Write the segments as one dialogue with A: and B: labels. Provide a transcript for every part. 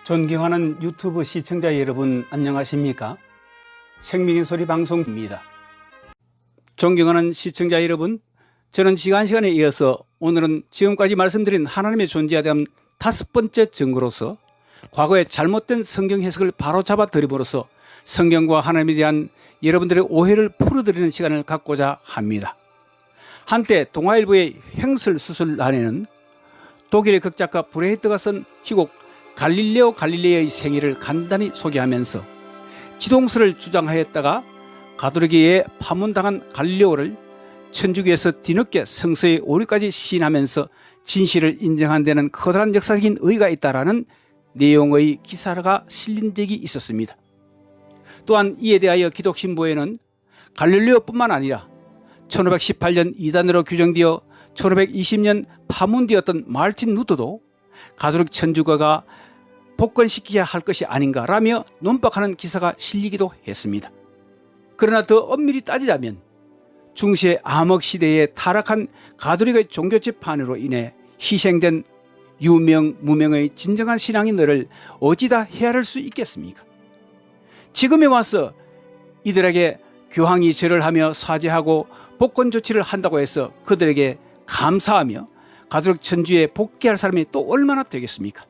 A: 존경하는 유튜브 시청자 여러분 안녕하십니까? 생명의 소리 방송입니다. 존경하는 시청자 여러분, 저는 시간에 이어서 오늘은 지금까지 말씀드린 하나님의 존재에 대한 5번째 증거로서 과거의 잘못된 성경 해석을 바로잡아 드림으로써 성경과 하나님에 대한 여러분들의 오해를 풀어드리는 시간을 갖고자 합니다. 한때 동아일보의 횡설수설란에는 독일의 극작가 브레히트가 쓴 희곡 갈릴레오 갈릴레이의 생애를 간단히 소개하면서 지동설을 주장하였다가 가톨릭에 파문당한 갈릴레오를 천주교에서 뒤늦게 성서의 오류까지 시인하면서 진실을 인정한 데는 커다란 역사적인 의의가 있다라는 내용의 기사가 실린 적이 있었습니다. 또한 이에 대하여 기독신보에는 갈릴레오뿐만 아니라 1518년 이단으로 규정되어 1520년 파문되었던 마르틴 루터도 가톨릭 천주교가 복권시켜야 할 것이 아닌가라며 논박하는 기사가 실리기도 했습니다. 그러나 더 엄밀히 따지자면 중세 암흑시대에 타락한 가톨릭의 종교집판으로 인해 희생된 유명 무명의 진정한 신앙인들을 어찌다 헤아릴 수 있겠습니까? 지금에 와서 이들에게 교황이 절을 하며 사죄하고 복권 조치를 한다고 해서 그들에게 감사하며 가톨릭 천주에 복귀할 사람이 또 얼마나 되겠습니까?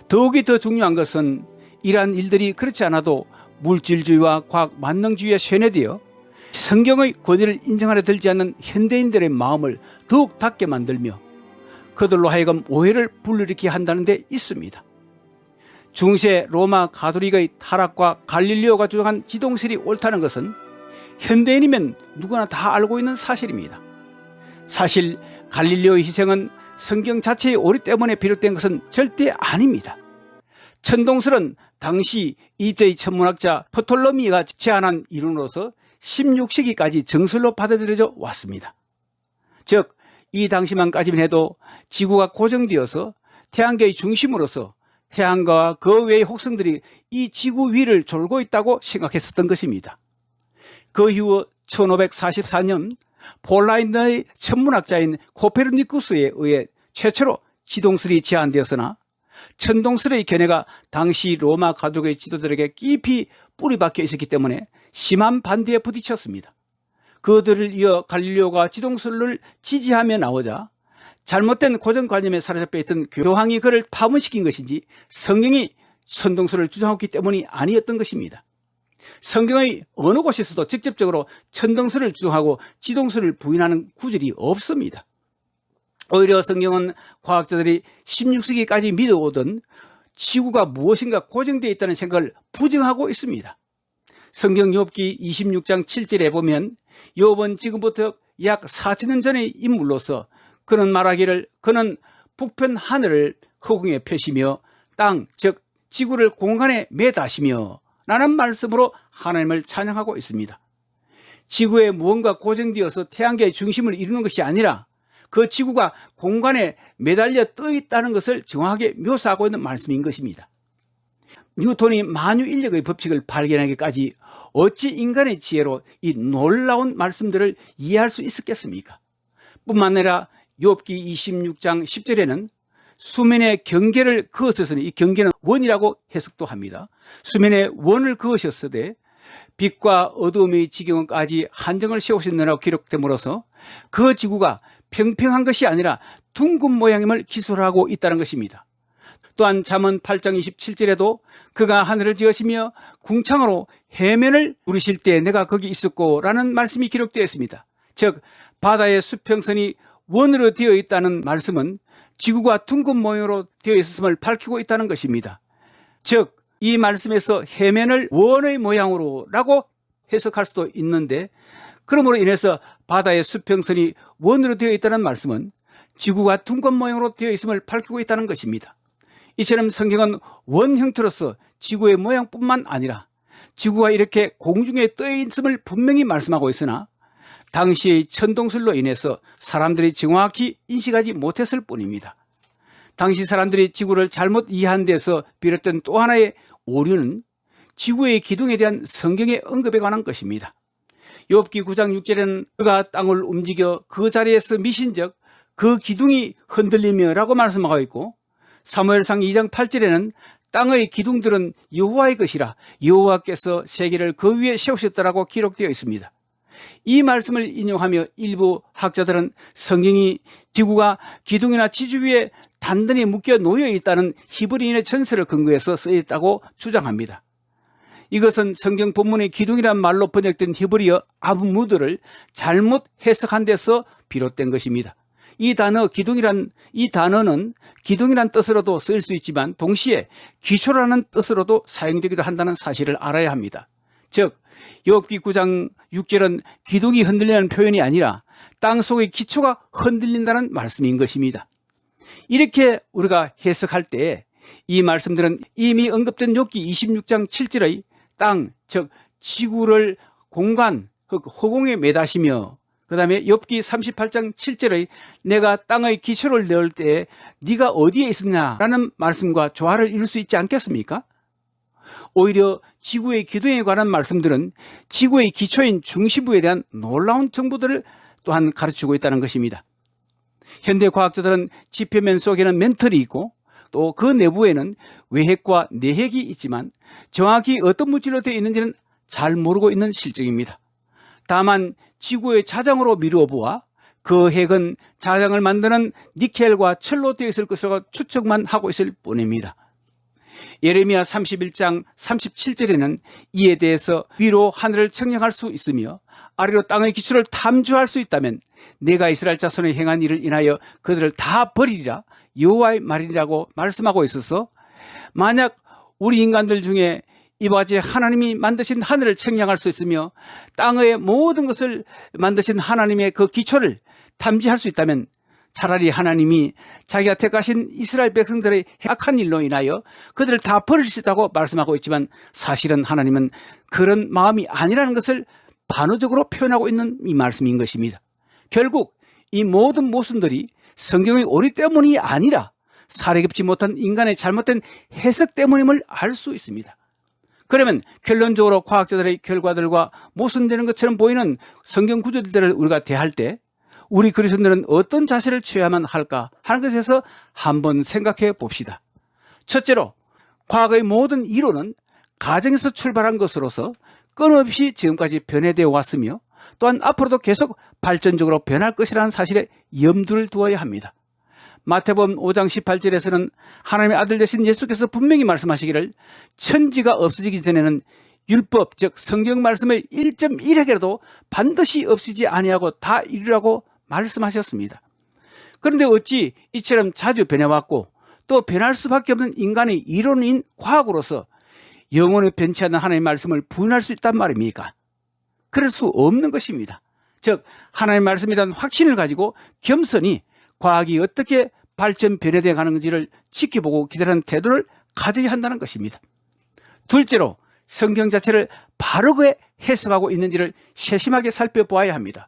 A: 더욱이 더 중요한 것은 이러한 일들이 그렇지 않아도 물질주의와 과학 만능주의에 쇠뇌되어 성경의 권위를 인정하려 들지 않는 현대인들의 마음을 더욱 닫게 만들며 그들로 하여금 오해를 불러일으키게 한다는 데 있습니다. 중세 로마 가톨릭의 타락과 갈릴레오가 주장한 지동설이 옳다는 것은 현대인이면 누구나 다 알고 있는 사실입니다. 사실 갈릴레오의 희생은 성경 자체의 오류 때문에 비롯된 것은 절대 아닙니다. 천동설은 당시 이때의 천문학자 프톨로미가 제안한 이론으로서 16세기까지 정설로 받아들여져 왔습니다. 즉, 이 당시만까지만 해도 지구가 고정되어서 태양계의 중심으로서 태양과 그 외의 혹성들이 이 지구 위를 졸고 있다고 생각했었던 것입니다. 그 이후 1544년 폴란드의 천문학자인 코페르니쿠스에 의해 최초로 지동설이 제안되었으나 천동설의 견해가 당시 로마 가톨릭의 지도자들에게 깊이 뿌리박혀 있었기 때문에 심한 반대에 부딪혔습니다. 그들을 이어 갈릴레오가 지동설을 지지하며 나오자 잘못된 고정관념에 사로잡혀 있던 교황이 그를 파문시킨 것인지 성경이 천동설을 주장했기 때문이 아니었던 것입니다. 성경의 어느 곳에서도 직접적으로 천동설을 주장하고 지동설을 부인하는 구절이 없습니다. 오히려 성경은 과학자들이 16세기까지 믿어오던 지구가 무엇인가 고정되어 있다는 생각을 부정하고 있습니다. 성경 욥기 26장 7절에 보면 욥은 지금부터 약 4,000년 전의 인물로서 그는 말하기를 그는 북편 하늘을 허공에 펴시며 땅 즉 지구를 공간에 매다시며 라는 말씀으로 하나님을 찬양하고 있습니다. 지구에 무언가 고정되어서 태양계의 중심을 이루는 것이 아니라 그 지구가 공간에 매달려 떠 있다는 것을 정확하게 묘사하고 있는 말씀인 것입니다. 뉴턴이 만유인력의 법칙을 발견하기까지 어찌 인간의 지혜로 이 놀라운 말씀들을 이해할 수 있었겠습니까? 뿐만 아니라 욥기 26장 10절에는 수면의 경계를 그으셨으니 이 경계는 원이라고 해석도 합니다. 수면의 원을 그으셨으되 빛과 어두움의 지경까지 한정을 세우셨느라고 기록됨으로써 그 지구가 평평한 것이 아니라 둥근 모양임을 기술하고 있다는 것입니다. 또한 잠언 8장 27절에도 그가 하늘을 지으시며 궁창으로 해면을 부르실 때 내가 거기 있었고 라는 말씀이 기록되어 있습니다. 즉 바다의 수평선이 원으로 되어 있다는 말씀은 지구가 둥근 모양으로 되어 있었음을 밝히고 있다는 것입니다. 즉 이 말씀에서 해면을 원의 모양으로 라고 해석할 수도 있는데 그러므로 인해서 바다의 수평선이 원으로 되어 있다는 말씀은 지구가 둥근 모양으로 되어 있음을 밝히고 있다는 것입니다. 이처럼 성경은 원 형태로서 지구의 모양뿐만 아니라 지구가 이렇게 공중에 떠 있음을 분명히 말씀하고 있으나 당시의 천동설로 인해서 사람들이 정확히 인식하지 못했을 뿐입니다. 당시 사람들이 지구를 잘못 이해한 데서 비롯된 또 하나의 오류는 지구의 기둥에 대한 성경의 언급에 관한 것입니다. 욥기 9장 6절에는 그가 땅을 움직여 그 자리에서 미신적 그 기둥이 흔들리며 라고 말씀하고 있고 사무엘상 2장 8절에는 땅의 기둥들은 여호와의 것이라 여호와께서 세계를 그 위에 세우셨더라고 기록되어 있습니다. 이 말씀을 인용하며 일부 학자들은 성경이 지구가 기둥이나 지주 위에 단단히 묶여 놓여 있다는 히브리인의 전설을 근거해서 쓰였다고 주장합니다. 이것은 성경 본문의 기둥이란 말로 번역된 히브리어 아브무드를 잘못 해석한 데서 비롯된 것입니다. 이 단어는 기둥이란 뜻으로도 쓰일 수 있지만 동시에 기초라는 뜻으로도 사용되기도 한다는 사실을 알아야 합니다. 즉 욥기 9장 6절은 기둥이 흔들리는 표현이 아니라 땅속의 기초가 흔들린다는 말씀인 것입니다. 이렇게 우리가 해석할 때 이 말씀들은 이미 언급된 욥기 26장 7절의 땅, 즉 지구를 공간, 허공에 매다시며 그 다음에 욥기 38장 7절의 내가 땅의 기초를 넣을 때 네가 어디에 있었냐라는 말씀과 조화를 이룰 수 있지 않겠습니까? 오히려 지구의 기둥에 관한 말씀들은 지구의 기초인 중심부에 대한 놀라운 정보들을 또한 가르치고 있다는 것입니다. 현대 과학자들은 지표면 속에는 멘틀이 있고 또 그 내부에는 외핵과 내핵이 있지만 정확히 어떤 물질로 되어 있는지는 잘 모르고 있는 실정입니다. 다만 지구의 자장으로 미루어 보아 그 핵은 자장을 만드는 니켈과 철로 되어 있을 것으로 추측만 하고 있을 뿐입니다. 예레미야 31장 37절에는 이에 대해서 위로 하늘을 측량할 수 있으며 아래로 땅의 기초를 탐주할 수 있다면 내가 이스라엘 자손의 행한 일을 인하여 그들을 다 버리리라 여호와의 말이라고 말씀하고 있어서 만약 우리 인간들 중에 이와 같이 하나님이 만드신 하늘을 측량할 수 있으며 땅의 모든 것을 만드신 하나님의 그 기초를 탐지할 수 있다면 차라리 하나님이 자기가 택하신 이스라엘 백성들의 악한 일로 인하여 그들을 다 버릴 수 있다고 말씀하고 있지만 사실은 하나님은 그런 마음이 아니라는 것을 반어적으로 표현하고 있는 이 말씀인 것입니다. 결국 이 모든 모순들이 성경의 오리 때문이 아니라 사려깊지 못한 인간의 잘못된 해석 때문임을 알 수 있습니다. 그러면 결론적으로 과학자들의 결과들과 모순되는 것처럼 보이는 성경 구절들을 우리가 대할 때 우리 그리스도인들은 어떤 자세를 취해야만 할까 하는 것에서 한번 생각해 봅시다. 첫째로 과거의 모든 이론은 가정에서 출발한 것으로서 끊임없이 지금까지 변해되어 왔으며 또한 앞으로도 계속 발전적으로 변할 것이라는 사실에 염두를 두어야 합니다. 마태복음 5장 18절에서는 하나님의 아들 되신 예수께서 분명히 말씀하시기를 천지가 없어지기 전에는 율법 즉 성경 말씀의 1.1핵이라도 반드시 없이지 아니하고 다 이루라고 말씀하셨습니다. 그런데 어찌 이처럼 자주 변해왔고 또 변할 수밖에 없는 인간의 이론인 과학으로서 영원히 변치 않는 하나님의 말씀을 부인할 수 있단 말입니까? 그럴 수 없는 것입니다. 즉 하나님의 말씀에 대한 확신을 가지고 겸손히 과학이 어떻게 발전 변해되어 가는지를 지켜보고 기다리는 태도를 가져야 한다는 것입니다. 둘째로 성경 자체를 바르게 해석하고 있는지를 세심하게 살펴보아야 합니다.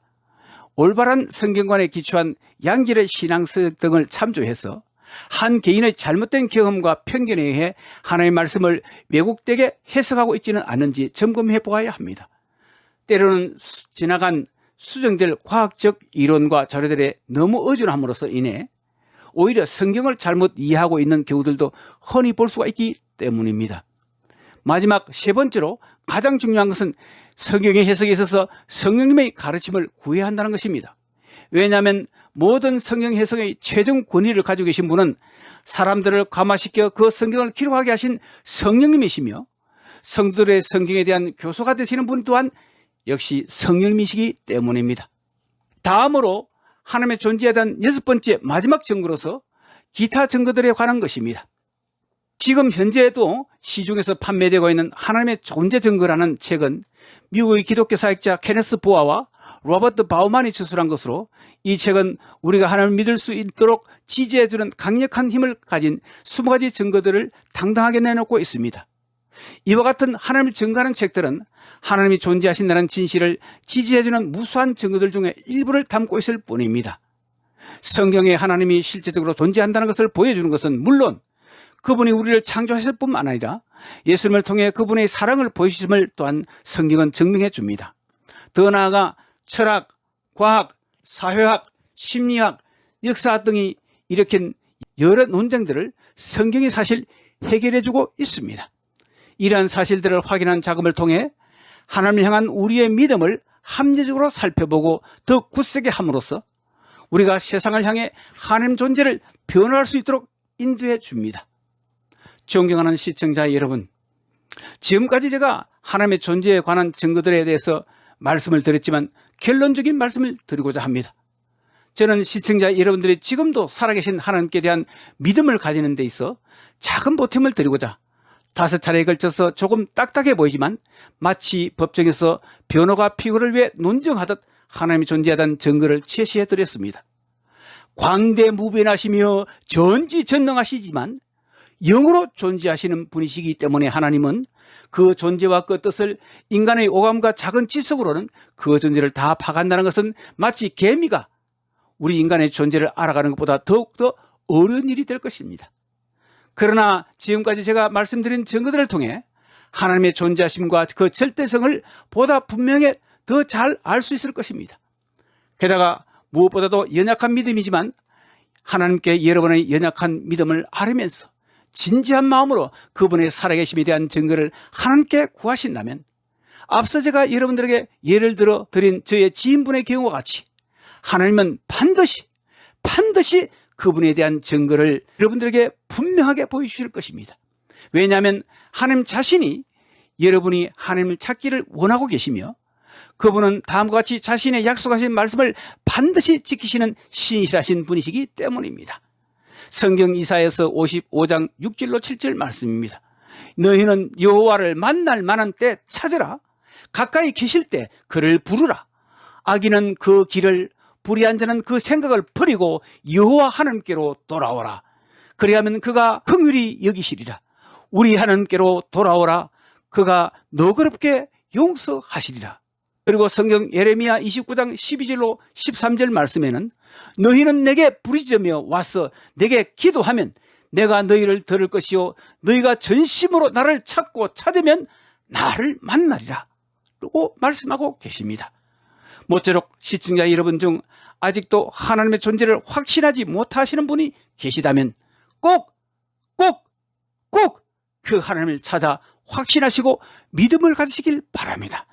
A: 올바른 성경관에 기초한 양질의 신앙서 등을 참조해서 한 개인의 잘못된 경험과 편견에 의해 하나님의 말씀을 왜곡되게 해석하고 있지는 않은지 점검해 보아야 합니다. 때로는 지나간 수정될 과학적 이론과 자료들에 너무 의존함으로써 인해 오히려 성경을 잘못 이해하고 있는 경우들도 흔히 볼 수가 있기 때문입니다. 마지막 세 번째로 가장 중요한 것은 성경의 해석에 있어서 성령님의 가르침을 구해야 한다는 것입니다. 왜냐하면 모든 성경 해석의 최종 권위를 가지고 계신 분은 사람들을 감화시켜 그 성경을 기록하게 하신 성령님이시며 성도들의 성경에 대한 교수가 되시는 분 또한 역시 성령님이시기 때문입니다. 다음으로 하나님의 존재에 대한 여섯 번째 마지막 증거로서 기타 증거들에 관한 것입니다. 지금 현재에도 시중에서 판매되고 있는 하나님의 존재 증거라는 책은 미국의 기독교 사역자 케네스 보아와 로버트 바우만이 저술한 것으로 이 책은 우리가 하나님을 믿을 수 있도록 지지해주는 강력한 힘을 가진 20가지 증거들을 당당하게 내놓고 있습니다. 이와 같은 하나님을 증거하는 책들은 하나님이 존재하신다는 진실을 지지해주는 무수한 증거들 중에 일부를 담고 있을 뿐입니다. 성경에 하나님이 실제적으로 존재한다는 것을 보여주는 것은 물론 그분이 우리를 창조하실 뿐만 아니라 예수님을 통해 그분의 사랑을 보여주심을 또한 성경은 증명해 줍니다. 더 나아가 철학, 과학, 사회학, 심리학, 역사학 등이 일으킨 여러 논쟁들을 성경이 사실 해결해주고 있습니다. 이러한 사실들을 확인한 작업을 통해 하나님을 향한 우리의 믿음을 합리적으로 살펴보고 더 굳세게 함으로써 우리가 세상을 향해 하나님 존재를 변화할 수 있도록 인도해 줍니다. 존경하는 시청자 여러분, 지금까지 제가 하나님의 존재에 관한 증거들에 대해서 말씀을 드렸지만 결론적인 말씀을 드리고자 합니다. 저는 시청자 여러분들이 지금도 살아계신 하나님께 대한 믿음을 가지는 데 있어 작은 보탬을 드리고자 5차례에 걸쳐서 조금 딱딱해 보이지만 마치 법정에서 변호가 피고를 위해 논증하듯 하나님이 존재하다는 증거를 제시해 드렸습니다. 광대무변하시며 전지전능하시지만 영으로 존재하시는 분이시기 때문에 하나님은 그 존재와 그 뜻을 인간의 오감과 작은 지식으로는 그 존재를 다 파악한다는 것은 마치 개미가 우리 인간의 존재를 알아가는 것보다 더욱더 어려운 일이 될 것입니다. 그러나 지금까지 제가 말씀드린 증거들을 통해 하나님의 존재하심과 그 절대성을 보다 분명히 더 잘 알 수 있을 것입니다. 게다가 무엇보다도 연약한 믿음이지만 하나님께 여러분의 연약한 믿음을 아뢰면서 진지한 마음으로 그분의 살아계심에 대한 증거를 하나님께 구하신다면 앞서 제가 여러분들에게 예를 들어 드린 저의 지인분의 경우와 같이 하나님은 반드시 그분에 대한 증거를 여러분들에게 분명하게 보여주실 것입니다. 왜냐하면 하나님 자신이 여러분이 하나님을 찾기를 원하고 계시며 그분은 다음과 같이 자신의 약속하신 말씀을 반드시 지키시는 신실하신 분이시기 때문입니다. 성경 이사야서 55장 6절로 7절 말씀입니다. 너희는 여호와를 만날 만한 때 찾으라. 가까이 계실 때 그를 부르라. 악인은 그 길을 불의한 자는 그 생각을 버리고 여호와 하나님께로 돌아오라. 그리하면 그가 긍휼히 여기시리라. 우리 하나님께로 돌아오라. 그가 너그럽게 용서하시리라. 그리고 성경 예레미야 29장 12절로 13절 말씀에는 너희는 내게 부르짖으며 와서 내게 기도하면 내가 너희를 들을 것이요 너희가 전심으로 나를 찾고 찾으면 나를 만나리라 라고 말씀하고 계십니다. 모쪼록 시청자 여러분 중 아직도 하나님의 존재를 확신하지 못하시는 분이 계시다면 꼭 그 하나님을 찾아 확신하시고 믿음을 가지시길 바랍니다.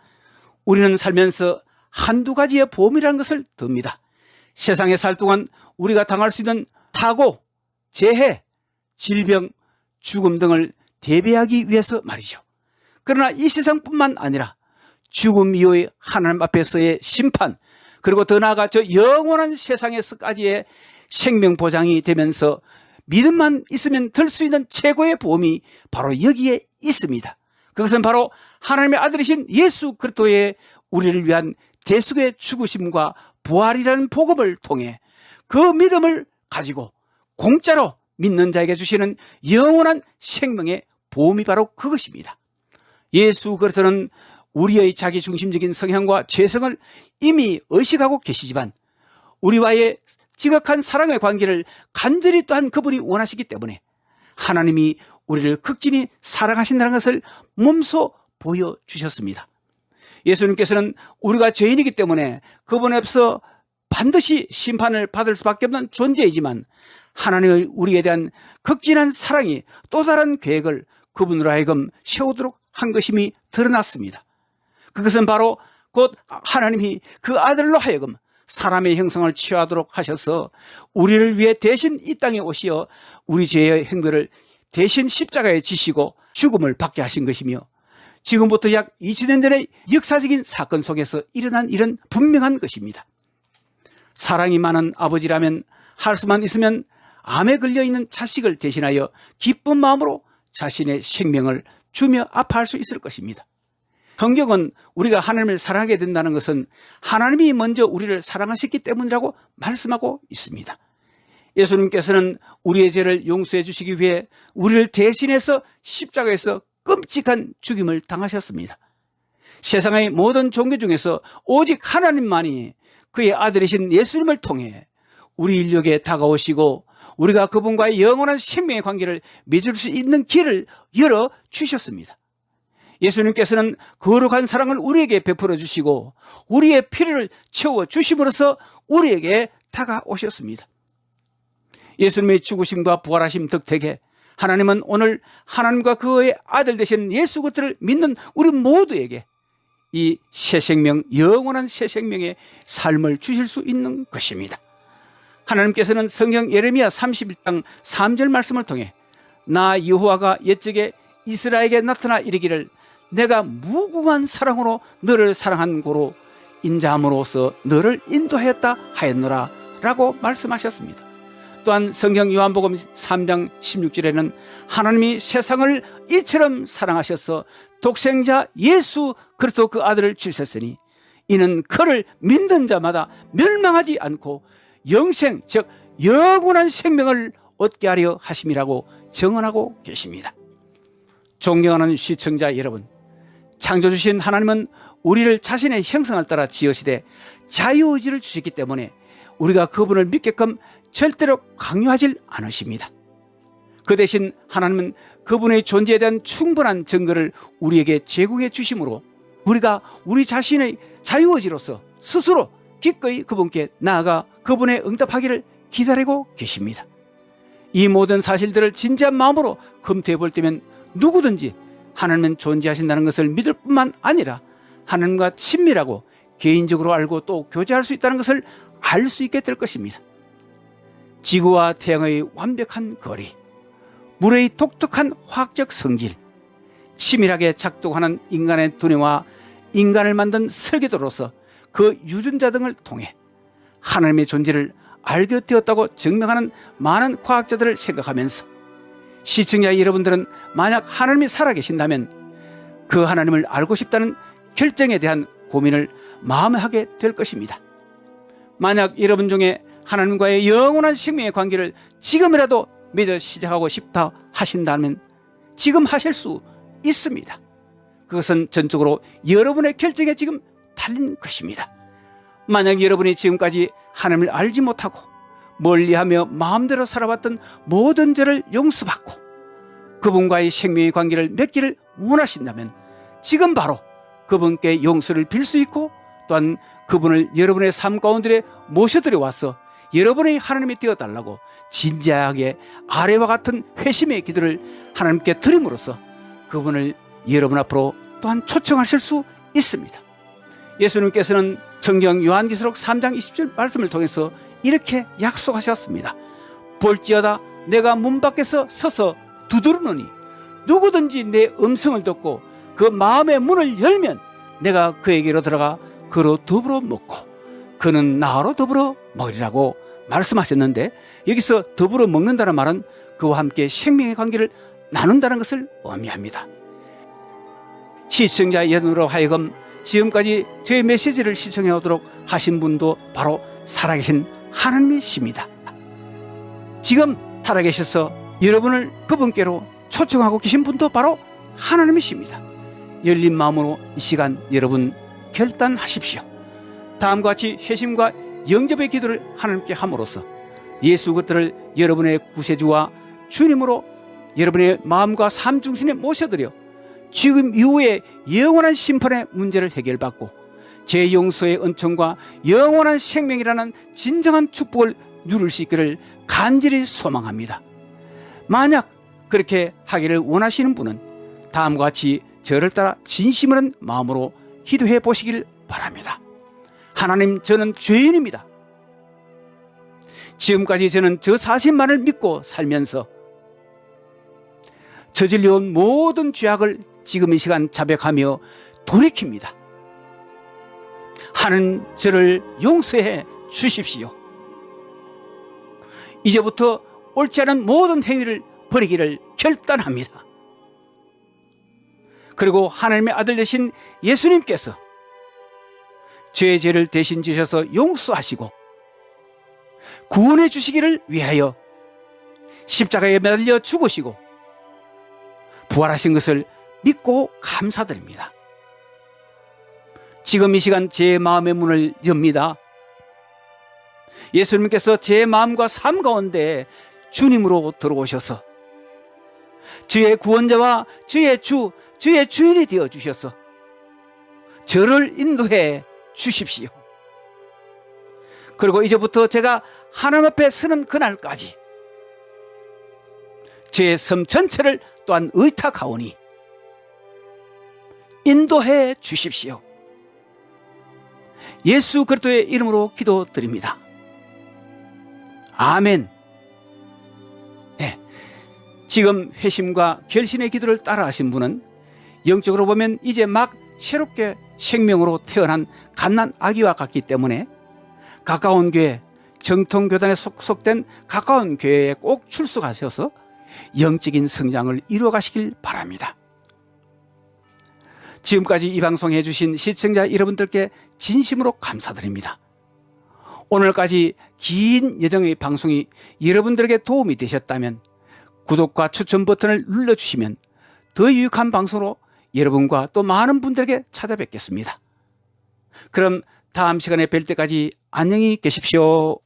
A: 우리는 살면서 한두 가지의 보험이라는 것을 듭니다. 세상에 살 동안 우리가 당할 수 있는 타고, 재해, 질병, 죽음 등을 대비하기 위해서 말이죠. 그러나 이 세상뿐만 아니라 죽음 이후의 하나님 앞에서의 심판, 그리고 더 나아가 저 영원한 세상에서까지의 생명 보장이 되면서 믿음만 있으면 들 수 있는 최고의 보험이 바로 여기에 있습니다. 그것은 바로 하나님의 아들이신 예수 그리스도의 우리를 위한 대속의 죽으심과 부활이라는 복음을 통해 그 믿음을 가지고 공짜로 믿는 자에게 주시는 영원한 생명의 보험이 바로 그것입니다. 예수 그리스도는 우리의 자기중심적인 성향과 죄성을 이미 의식하고 계시지만 우리와의 지극한 사랑의 관계를 간절히 또한 그분이 원하시기 때문에 하나님이 우리를 극진히 사랑하신다는 것을 몸소 보여주셨습니다. 예수님께서는 우리가 죄인이기 때문에 그분 앞에서 반드시 심판을 받을 수밖에 없는 존재이지만 하나님의 우리에 대한 극진한 사랑이 또 다른 계획을 그분으로 하여금 세우도록 한 것임이 드러났습니다. 그것은 바로 곧 하나님이 그 아들로 하여금 사람의 형상을 취하도록 하셔서 우리를 위해 대신 이 땅에 오시어 우리 죄의 행위를 대신 십자가에 지시고 죽음을 받게 하신 것이며 지금부터 약 2000년 전의 역사적인 사건 속에서 일어난 일은 분명한 것입니다. 사랑이 많은 아버지라면 할 수만 있으면 암에 걸려있는 자식을 대신하여 기쁜 마음으로 자신의 생명을 주며 아파할 수 있을 것입니다. 성경은 우리가 하나님을 사랑하게 된다는 것은 하나님이 먼저 우리를 사랑하셨기 때문이라고 말씀하고 있습니다. 예수님께서는 우리의 죄를 용서해 주시기 위해 우리를 대신해서 십자가에서 끔찍한 죽임을 당하셨습니다. 세상의 모든 종교 중에서 오직 하나님만이 그의 아들이신 예수님을 통해 우리 인류에게 다가오시고 우리가 그분과의 영원한 생명의 관계를 맺을 수 있는 길을 열어 주셨습니다. 예수님께서는 거룩한 사랑을 우리에게 베풀어 주시고 우리의 필요를 채워 주심으로써 우리에게 다가오셨습니다. 예수님의 죽으심과 부활하심 덕택에 하나님은 오늘 하나님과 그의 아들 되신 예수 그리스도를 믿는 우리 모두에게 이 새 생명, 영원한 새 생명의 삶을 주실 수 있는 것입니다. 하나님께서는 성경 예레미야 31장 3절 말씀을 통해 나 여호와가 옛적에 이스라엘에게 나타나 이르기를 내가 무궁한 사랑으로 너를 사랑한 고로 인자함으로써 너를 인도하였다 하였노라 라고 말씀하셨습니다. 또한 성경 요한복음 3장 16절에는 하나님이 세상을 이처럼 사랑하셔서 독생자 예수 그리스도 그 아들을 주셨으니 이는 그를 믿는 자마다 멸망하지 않고 영생 즉 영원한 생명을 얻게 하려 하심이라고 증언하고 계십니다. 존경하는 시청자 여러분, 창조주신 하나님은 우리를 자신의 형상을 따라 지으시되 자유의지를 주셨기 때문에 우리가 그분을 믿게끔 절대로 강요하지 않으십니다. 그 대신 하나님은 그분의 존재에 대한 충분한 증거를 우리에게 제공해 주심으로 우리가 우리 자신의 자유의지로서 스스로 기꺼이 그분께 나아가 그분의 응답하기를 기다리고 계십니다. 이 모든 사실들을 진지한 마음으로 검토해 볼 때면 누구든지 하나님은 존재하신다는 것을 믿을 뿐만 아니라 하나님과 친밀하고 개인적으로 알고 또 교제할 수 있다는 것을 알 수 있게 될 것입니다. 지구와 태양의 완벽한 거리, 물의 독특한 화학적 성질, 치밀하게 작동하는 인간의 두뇌와 인간을 만든 설계도로서 그 유전자 등을 통해 하나님의 존재를 알게 되었다고 증명하는 많은 과학자들을 생각하면서 시청자 여러분들은 만약 하나님이 살아계신다면 그 하나님을 알고 싶다는 결정에 대한 고민을 마음에 하게 될 것입니다. 만약 여러분 중에 하나님과의 영원한 생명의 관계를 지금이라도 맺어 시작하고 싶다 하신다면 지금 하실 수 있습니다. 그것은 전적으로 여러분의 결정에 지금 달린 것입니다. 만약 여러분이 지금까지 하나님을 알지 못하고 멀리하며 마음대로 살아왔던 모든 죄를 용서받고 그분과의 생명의 관계를 맺기를 원하신다면 지금 바로 그분께 용서를 빌 수 있고 또한 그분을 여러분의 삶 가운데 모셔들여 와서 여러분의 하나님이 되어달라고 진지하게 아래와 같은 회심의 기도를 하나님께 드림으로써 그분을 여러분 앞으로 또한 초청하실 수 있습니다. 예수님께서는 성경 요한계시록 3장 20절 말씀을 통해서 이렇게 약속하셨습니다. 볼지어다 내가 문 밖에서 서서 두드리노니 누구든지 내 음성을 듣고 그 마음의 문을 열면 내가 그에게로 들어가 그로 더불어 먹고 그는 나로 더불어 먹으리라고 말씀하셨는데 여기서 더불어 먹는다는 말은 그와 함께 생명의 관계를 나눈다는 것을 의미합니다. 시청자 여러분으로 하여금 지금까지 저의 메시지를 시청해 오도록 하신 분도 바로 살아계신 하나님이십니다. 지금 살아계셔서 여러분을 그분께로 초청하고 계신 분도 바로 하나님이십니다. 열린 마음으로 이 시간 여러분 결단하십시오. 다음과 같이 회심과 영접의 기도를 하나님께 함으로써 예수 그리스도를 여러분의 구세주와 주님으로 여러분의 마음과 삶 중심에 모셔드려 지금 이후에 영원한 심판의 문제를 해결받고 죄 용서의 은총과 영원한 생명이라는 진정한 축복을 누릴 수 있기를 간절히 소망합니다. 만약 그렇게 하기를 원하시는 분은 다음과 같이 저를 따라 진심으로 마음으로 기도해 보시길 바랍니다. 하나님, 저는 죄인입니다. 지금까지 저는 저 사실만을 믿고 살면서 저질러온 모든 죄악을 지금 이 시간 자백하며 돌이킵니다. 하나님, 저를 용서해 주십시오. 이제부터 옳지 않은 모든 행위를 버리기를 결단합니다. 그리고 하나님의 아들 되신 예수님께서 죄의 죄를 대신 지셔서 용서하시고 구원해 주시기를 위하여 십자가에 매달려 죽으시고 부활하신 것을 믿고 감사드립니다. 지금 이 시간 제 마음의 문을 엽니다. 예수님께서 제 마음과 삶 가운데 주님으로 들어오셔서 저의 구원자와 저의 주, 저의 주인이 되어 주셔서 저를 인도해 주십시오. 그리고 이제부터 제가 하나님 앞에 서는 그날까지 제 삶 전체를 또한 의탁하오니 인도해 주십시오. 예수 그리스도의 이름으로 기도드립니다. 아멘. 네. 지금 회심과 결신의 기도를 따라하신 분은 영적으로 보면 이제 막 새롭게 생명으로 태어난 갓난 아기와 같기 때문에 가까운 교회, 정통교단에 속속된 가까운 교회에 꼭 출석하셔서 영적인 성장을 이루어가시길 바랍니다. 지금까지 이 방송해 주신 시청자 여러분들께 진심으로 감사드립니다. 오늘까지 긴 여정의 방송이 여러분들에게 도움이 되셨다면 구독과 추천 버튼을 눌러주시면 더 유익한 방송으로 여러분과 또 많은 분들에게 찾아뵙겠습니다. 그럼 다음 시간에 뵐 때까지 안녕히 계십시오.